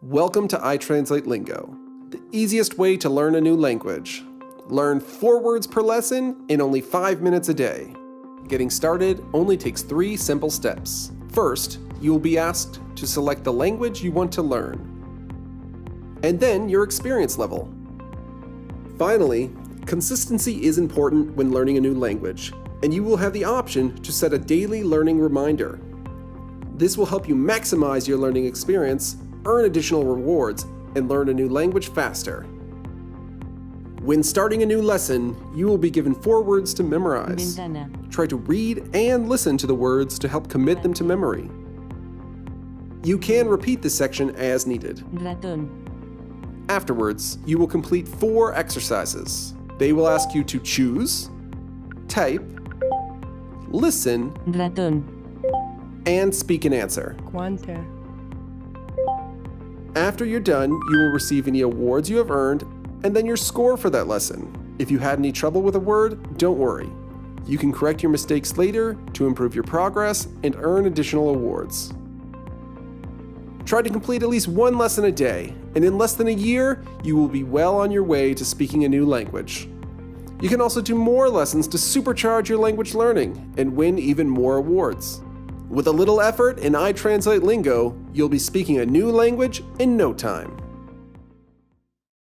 Welcome to iTranslate Lingo, the easiest way to learn a new language. Learn 4 words per lesson in only 5 minutes a day. Getting started only takes 3 simple steps. First, you will be asked to select the language you want to learn, and then your experience level. Finally, consistency is important when learning a new language, and you will have the option to set a daily learning reminder. This will help you maximize your learning experience, earn additional rewards, and learn a new language faster. When starting a new lesson, you will be given 4 words to memorize. Ventana. Try to read and listen to the words to help commit them to memory. You can repeat this section as needed. Ratón. Afterwards, you will complete 4 exercises. They will ask you to choose, type, listen, Ratón. and speak an answer. Cuánta. After you're done, you will receive any awards you have earned, and then your score for that lesson. If you had any trouble with a word, don't worry. You can correct your mistakes later to improve your progress and earn additional awards. Try to complete at least 1 lesson a day, and in less than a year, you will be well on your way to speaking a new language. You can also do more lessons to supercharge your language learning and win even more awards. With a little effort in iTranslate Lingo, you'll be speaking a new language in no time.